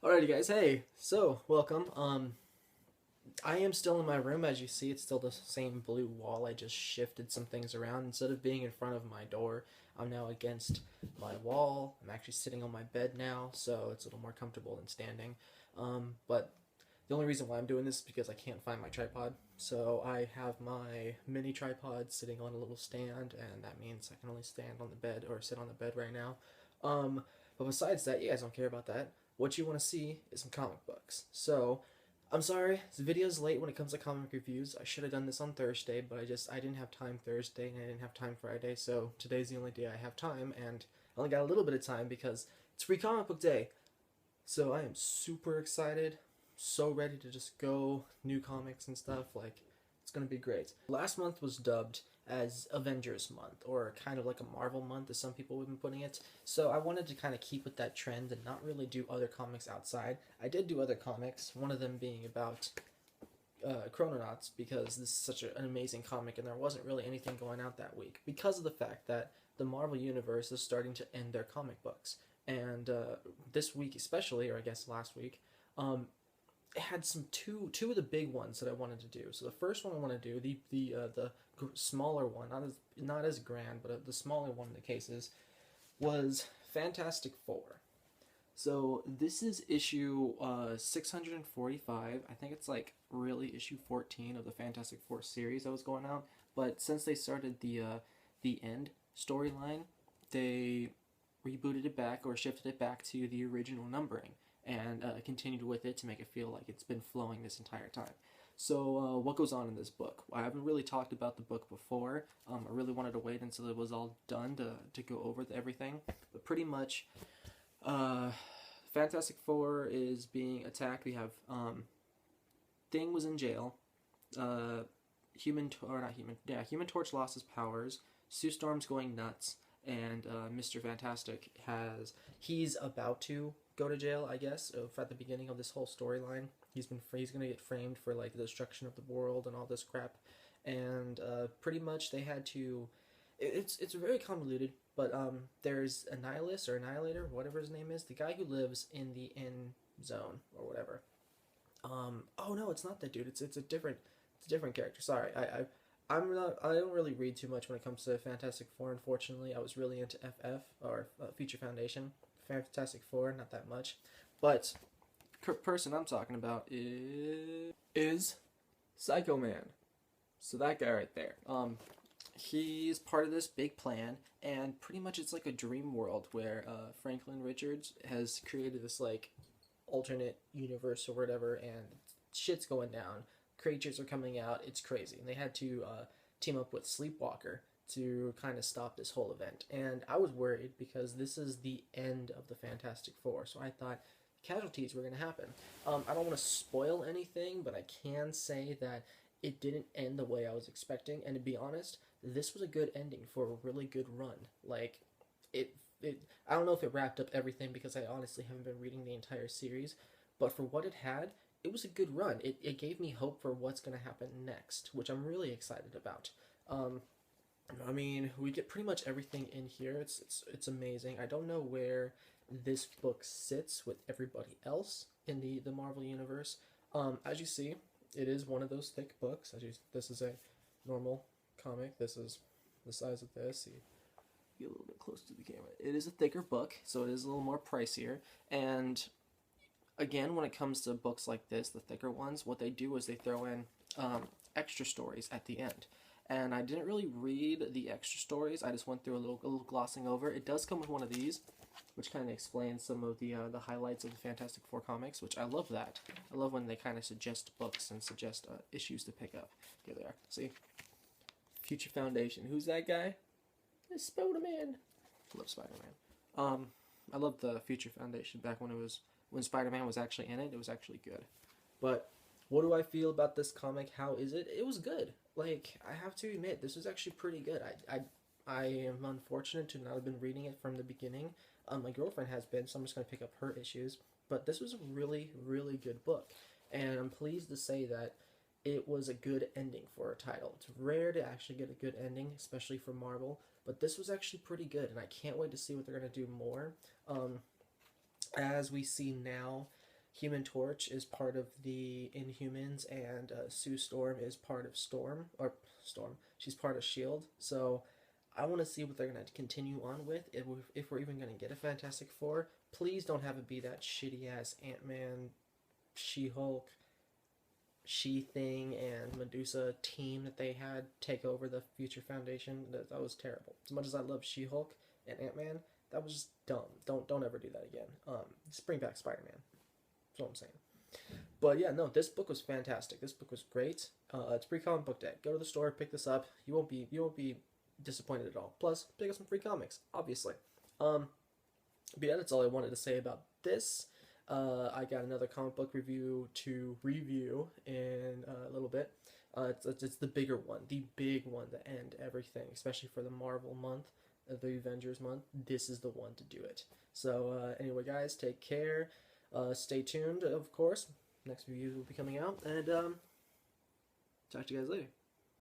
Alrighty guys, hey, so welcome. I am still in my room. As you see, it's still the same blue wall. I just shifted some things around. Instead of being in front of my door, I'm now against my wall. I'm actually sitting on my bed now, so it's a little more comfortable than standing. But the only reason why I'm doing this is because I can't find my tripod. So I have my mini tripod sitting on a little stand, and that means I can only stand on the bed or sit on the bed right now. But besides that, you guys don't care about that. What you want to see is some comic books. So I'm sorry, this video's late when it comes to comic reviews. I should have done this on Thursday, but I didn't have time Thursday and I didn't have time Friday, so today's the only day I have time, and I only got a little bit of time because it's free comic book day. So I am super excited, so ready to just go new comics and stuff. Like, it's gonna be great. Last month was dubbed as Avengers month, or kind of like a Marvel month, as some people have been putting it. So I wanted to kind of keep with that trend and not really do other comics outside. I did do other comics, one of them being about Chrononauts, because this is such an amazing comic and there wasn't really anything going out that week because of the fact that the Marvel Universe is starting to end their comic books. And this week especially, or I guess last week, it had some two of the big ones that I wanted to do. So the first one I want to do, the smaller one, not as grand, but the smaller one in the cases, was Fantastic Four. So this is issue 645. I think it's like really issue 14 of the Fantastic Four series that was going out. But since they started the end storyline, they rebooted it back or shifted it back to the original numbering and continued with it to make it feel like it's been flowing this entire time. So what goes on in this book? I haven't really talked about the book before. I really wanted to wait until it was all done to go over everything. But pretty much, Fantastic Four is being attacked. We have Thing was in jail. Human Torch lost his powers. Sue Storm's going nuts, and Mr. Fantastic he's about to go to jail, I guess. At the beginning of this whole storyline, he's gonna get framed for like the destruction of the world and all this crap, and pretty much they had to. It's very convoluted, but there's Annihilus or Annihilator, whatever his name is, the guy who lives in the end zone or whatever. Oh no, it's not that dude. It's a different character. Sorry, I don't really read too much when it comes to Fantastic Four. Unfortunately, I was really into FF or Feature Foundation. Fantastic Four, not that much. But person I'm talking about is Psycho Man. So that guy right there. He's part of this big plan, and pretty much it's like a dream world where Franklin Richards has created this like alternate universe or whatever, and shit's going down. Creatures are coming out. It's crazy, and they had to team up with Sleepwalker to kind of stop this whole event. And I was worried because this is the end of the Fantastic Four, so I thought casualties were going to happen. I don't want to spoil anything, but I can say that it didn't end the way I was expecting. And to be honest, this was a good ending for a really good run. Like, I don't know if it wrapped up everything because I honestly haven't been reading the entire series, but for what it had, it was a good run. It gave me hope for what's going to happen next, which I'm really excited about. I mean, we get pretty much everything in here. It's amazing. I don't know where this book sits with everybody else in the Marvel universe. As you see, it is one of those thick books. This is a normal comic. This is the size of this. See, get a little bit close to the camera. It is a thicker book, so it is a little more pricier. And again, when it comes to books like this, the thicker ones, what they do is they throw in extra stories at the end. And I didn't really read the extra stories. I just went through a little glossing over. It does come with one of these, which kind of explains some of the highlights of the Fantastic Four comics, which I love that. I love when they kind of suggest books and suggest issues to pick up. Here they are. See? Future Foundation. Who's that guy? It's Spider-Man. I love Spider-Man. I love the Future Foundation back when Spider-Man was actually in it. It was actually good. But what do I feel about this comic? How is it? It was good. Like, I have to admit, this was actually pretty good. I am unfortunate to not have been reading it from the beginning. My girlfriend has been, so I'm just going to pick up her issues. But this was a really, really good book. And I'm pleased to say that it was a good ending for a title. It's rare to actually get a good ending, especially for Marvel. But this was actually pretty good, and I can't wait to see what they're going to do more. As we see now, Human Torch is part of the Inhumans, and Sue Storm is part of Storm. She's part of Shield. So I want to see what they're gonna continue on with. If we're even gonna get a Fantastic Four, please don't have it be that shitty ass Ant-Man, She-Hulk, She-Thing, and Medusa team that they had take over the Future Foundation. That was terrible. As much as I love She-Hulk and Ant-Man, that was just dumb. Don't ever do that again. Just bring back Spider-Man. That's what I'm saying. But yeah, no, this book was fantastic. This book was great. It's pre-comic book day. Go to the store, pick this up. You won't be disappointed at all. Plus, pick up some free comics, obviously. But yeah, that's all I wanted to say about this. I got another comic book review to review in a little bit. It's the bigger one, the big one that end everything, especially for the Marvel month, the Avengers month. This is the one to do it. So anyway, guys, take care. Stay tuned, of course. Next reviews will be coming out, and talk to you guys later.